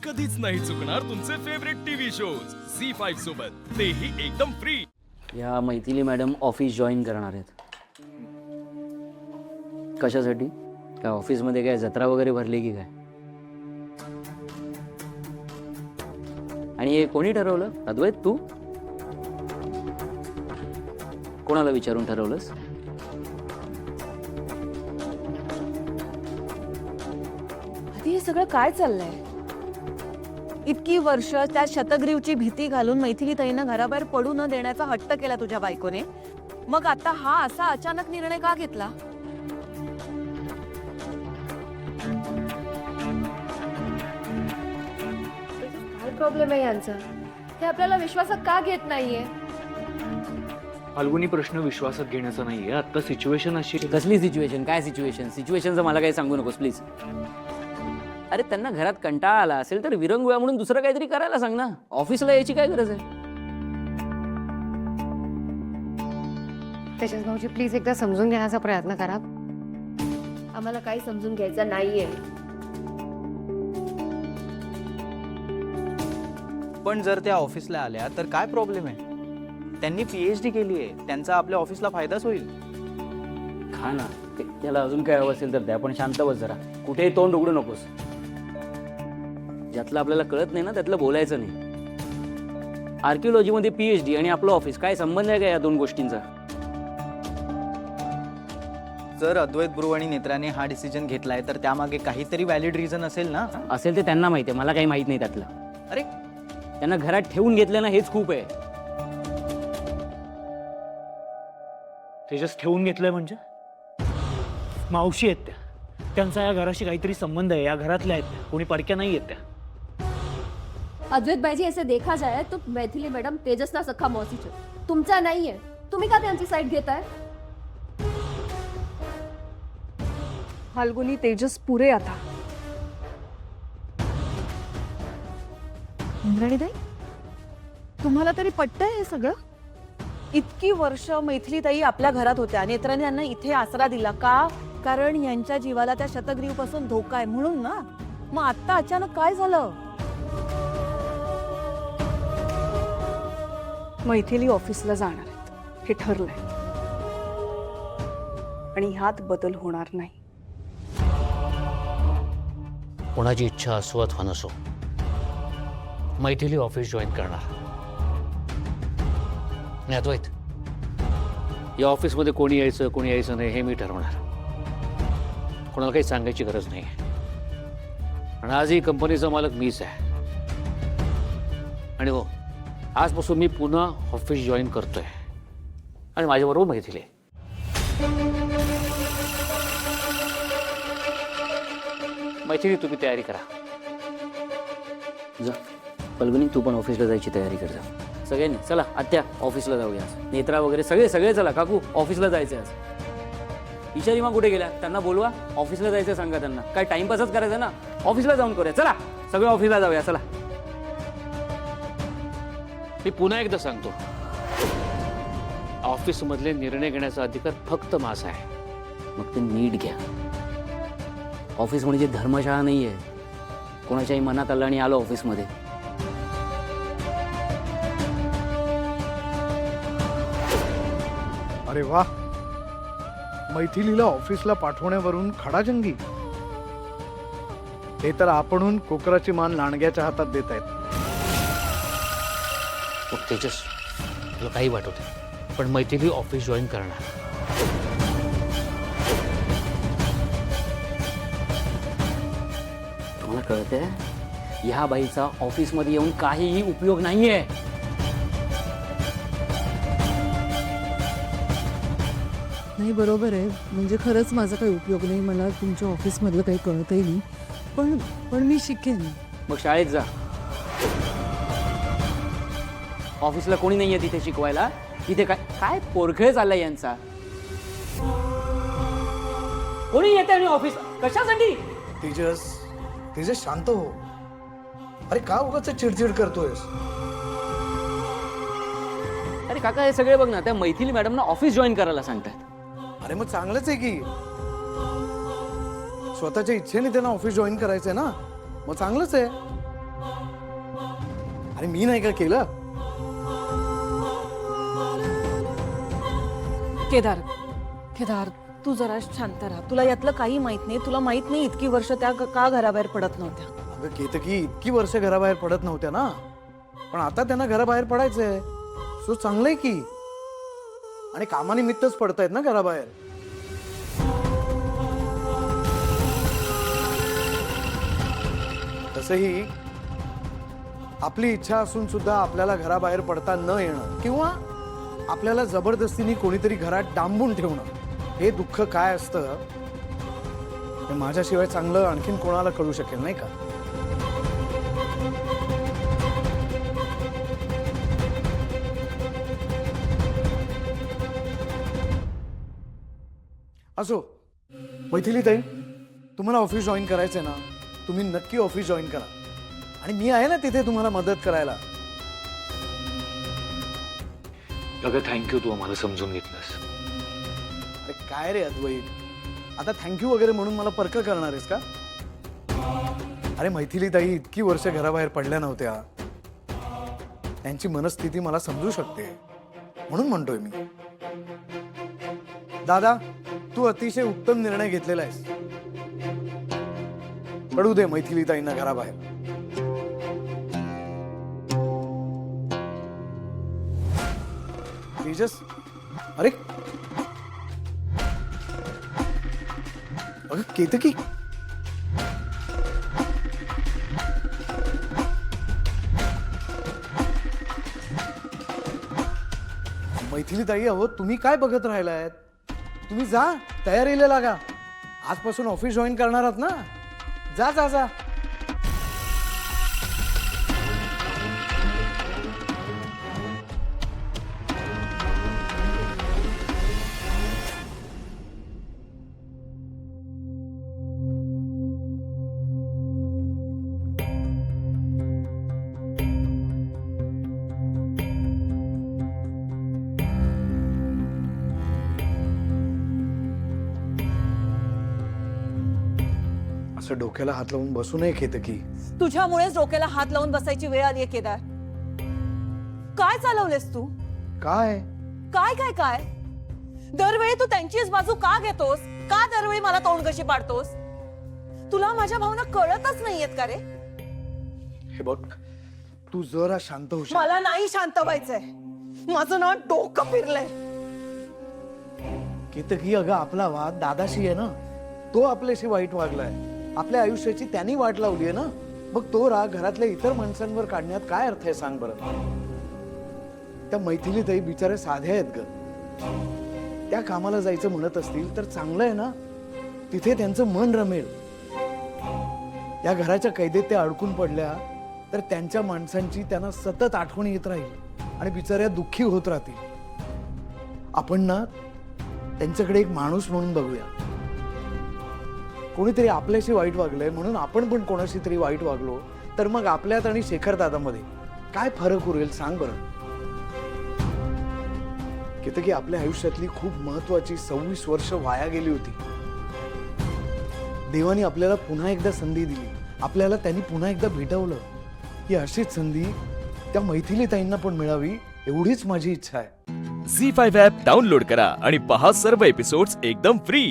कधीच नाही चुकणार तुमचे फेवरेट टीव्ही शोज झी5 सोबत, तेही एकदम फ्री। या मैथिली मॅडम ऑफिस जॉईन करणार आहेत। कशासाठी? काय ऑफिसमध्ये काय जत्रा वगैरे भरली की काय? आणि हे कोणी ठरवलं? अद्वैत, तू? कोणाला विचारून ठरवलंस? आधी हे सगळं काय चाललंय? इतकी वर्ष त्या शतग्रीवची भीती घालून मैथिली ताईनं घराबाहेर पडू न देण्याचा हट्ट केला तुझ्या बायकोने, मग आता हा असा अचानक निर्णय का घेतला? काय प्रॉब्लेम आहे यांचा? ते आपल्याला विश्वासात का घेत नाहीये? फाल्गुनी, प्रश्न विश्वासात घेण्याचा नाहीये, आता सिच्युएशन अशी कसली सिच्युएशन? काय सिच्युएशन? सिच्युएशनचं मला काही सांगू नकोस प्लीज। अरे त्यांना घरात कंटाळा आला असेल तर विरंगुळा म्हणून दुसरं काहीतरी करायला सांग ना। ऑफिसला यायची काय गरज आहे? तेजस भाऊजी, प्लीज एकदा समजून घेण्याचा प्रयत्न करा। आम्हाला काही समजून घ्यायचं नाहीये। पण जर त्या ऑफिसला आल्या तर काय प्रॉब्लेम आहे? त्यांनी पीएचडी केली आहे, त्यांचा आपल्या ऑफिसला फायदाच होईल। खा ना, त्याला अजून काय हवं असेल तर द्या, पण शांत बस जरा, कुठेही तोंड उघडू नकोस। ज्यातलं आपल्याला कळत नाही ना त्यातलं बोलायचं नाही। आर्किओलॉजीमध्ये पीएचडी आणि आपलं ऑफिस काय संबंध आहे का या दोन गोष्टींचा? जर अद्वैत ब्रू आणि नेत्राने हा डिसिजन घेतलाय तर त्यामागे काहीतरी व्हॅलिड रिझन असेल ना? असेल ते त्यांना माहिती आहे, मला काही माहित नाही त्यातलं। अरे त्यांना घरात ठेवून घेतलं ना हेच खूप आहे। तेजस ठेवून घेतलंय म्हणजे? मावशी आहेत त्या, त्यांचा या घराशी काहीतरी संबंध आहे, या घरातल्या आहेत त्या, कोणी परक्या नाही आहेत त्या। अद्वैत भाईजी, ऐसे देखा जाए तो मैथिली मैडम तेजसला सख्खा मौसीच तुमचा नाहीये। तुम्ही का त्यांची साईड घेताय? फाल्गुनी, तेजस पुरे आता। इंद्राणीताई, तुम्हाला तरी पटतंय हे सगळं? इतकी वर्ष मैथिली ताई आपल्या घरात होत्या, नेत्राने यांना इथे आसरा दिला का? कारण यांच्या जीवाला त्या शतग्रीव पासून धोका आहे म्हणून ना। मग आता अचानक काय झालं? मैथिली ऑफिसला जाणार आहेत हे ठरलंय आणि ह्यात बदल होणार नाही। कोणाची इच्छा असो अथवा नसो, मैथिली ऑफिस जॉईन करणार। आणि अद्वैत, या ऑफिसमध्ये कोणी यायचं कोणी यायचं नाही हे मी ठरवणार। कोणाला काही सांगायची गरज नाही। आणि आजही कंपनीचा मालक मीच आहे। आणि हो, आजपासून मी पुन्हा ऑफिस जॉईन करतोय आणि माझ्याबरोबर मैथिली आहे। मैथिली, तुम्ही तयारी करा। जा फाल्गुनी, तू पण ऑफिसला जायची तयारी कर जा। सगळ्यांनी चला, आत्या ऑफिसला जाऊया। नेत्रा वगैरे सगळे सगळे चला। काकू, ऑफिसला जायचं आज। इचारी मग कुठे गेल्या? त्यांना बोलवा, ऑफिसला जायचं सांगा त्यांना। काय टाइमपासच करायचं ना, ऑफिसला जाऊन करूया। चला सगळे ऑफिसला जाऊया, चला। मी पुन्हा एकदा सांगतो, ऑफिसमधले निर्णय घेण्याचा अधिकार फक्त माझा आहे। मग ते नीट घ्या। ऑफिस म्हणजे धर्मशाळा नाही आहे, कोणाच्याही मनात आलं आणि आलो ऑफिसमध्ये। अरे वा, मैथिलीला ऑफिसला पाठवण्यावरून खडाजंगी। हे तर आपणहून कोकराची मान लांडग्याच्या हातात देत आहेत। मग तेजस, तुला काही वाटत आहे, पण मैथिली ऑफिस जॉईन करणार। तुम्हाला कळतंय, ह्या बाईचा ऑफिसमध्ये येऊन काहीही उपयोग नाहीये। नाही, बरोबर आहे, म्हणजे खरंच माझा काही उपयोग नाही, मला तुमच्या ऑफिसमधलं काही कळतही नाही, पण मी शिकेन। मग शाळेत जा। ऑफिसला कोणी नाहीये तिथे शिकवायला। तिथे काय काय पोरखेळ चाललाय यांचा? कोणी येते आणि ऑफिस कशासाठी? तेजस, तेजस शांत हो। अरे का उगाच चिडचिड करतोयस? अरे काका, हे सगळे बघ ना, त्या मैथिली मॅडमना ऑफिस जॉईन करायला सांगतात। अरे मग चांगलंच आहे की, स्वतःच्या इच्छेने त्यांना ऑफिस जॉईन करायचंय ना, मग चांगलंच आहे। आणि मी नाही का केलं? केदार केदार तू जरा शांत राहा. तुला यातलं काही माहित नाही. तुला माहित नाही इतकी वर्ष त्या का घराबाहेर पडत नव्हत्या. अगं केतकी, इतकी वर्ष घराबाहेर पडत नव्हत्या ना, पण आता त्यांना घराबाहेर पडायचंय. सो चांगलंय की, आणि कामानिमित्तच पडतायत ना घराबाहेर. तसंही आपली इच्छा असून सुद्धा आपल्याला घराबाहेर पडता न येणं किंवा आपल्याला जबरदस्तीने कोणीतरी घरात डांबून ठेवणं, हे दुःख काय असतं हे माझ्याशिवाय चांगलं आणखीन कोणाला कळू शकेल नाही का? असो मैथिली ताई, तुम्हाला ऑफिस जॉईन करायचंय ना, तुम्ही नक्की ऑफिस जॉईन करा आणि मी आहे ना तिथे तुम्हाला मदत करायला. अगं थँक्यू, तू आम्हाला समजून घेतलंस. अरे काय रे अद्वैत, आता थँक्यू वगैरे म्हणून मला परक करणार आहेस का? अरे मैथिली ताई इतकी वर्ष घराबाहेर पडल्या नव्हत्या, त्यांची मनस्थिती मला समजू शकते म्हणून म्हणतोय मी. दादा, तू अतिशय उत्तम निर्णय घेतलेला आहेस. पडू दे मैथिली ताईंना घराबाहेर. तेजस, अरे अगं केतकी, मैथिली ताई, अहो तुम्ही काय बघत राहिलायत? तुम्ही जा, तयारीला लागा. आजपासून ऑफिस जॉईन करणार आहात ना? जा जा जा. असं डोक्याला हात लावून बसू नये केतकी. तुझ्यामुळेच डोक्याला हात लावून बसायची वेळ आलीये केदार. काय चालवलेस तू? काय काय काय काय दरवेळी तू त्यांचीच बाजू का घेतोस? का दरवेळी मला तोंड कशी पाडतोस? तुला माझ्या भावना कळतच नाहीयेत का रे? हे बघ, तू जरा शांत होशील. मला नाही शांत व्हायचंय. माझं ना डोकं फिरलंय. केतकी, अगं आपला वाद दादाशी आहे ना, तो आपल्याशी वाईट वागलाय. आपल्या आयुष्याची त्यांनी वाट लावली आहे ना, मग तो राग घरातल्या इतर माणसांवर काढण्यात काय अर्थ आहे सांग बरं? त्या मैथिली ताई बिचारे साध्या आहेत ग. त्या कामाला जायचं म्हणत असतील तर चांगलं आहे ना, तिथे त्यांचं मन रमेल. या घराच्या कैदेत त्या अडकून पडल्या तर त्यांच्या माणसांची त्यांना सतत आठवण येत राहील आणि बिचाऱ्या दुःखी होत राहतील. आपण ना त्यांच्याकडे एक माणूस म्हणून बघूया. कोणीतरी आपल्याशी वाईट वागलंय म्हणून आपण पण कोणाशी तरी वाईट वागलो तर मग आपल्यात आणि शेखर दादामध्ये काय फरक उरेल सांग बरं? केतकी, आपल्या आयुष्यातली खूप महत्वाची 26 वर्ष वाया गेली होती. देवाने आपल्याला पुन्हा एकदा संधी दिली. आपल्याला त्यांनी पुन्हा एकदा भेटवलं. ही अशीच संधी त्या मैथिली ताईंना पण मिळावी एवढीच माझी इच्छा आहे. झी5 ॲप डाउनलोड करा आणि पहा सर्व एपिसोड्स एकदम फ्री.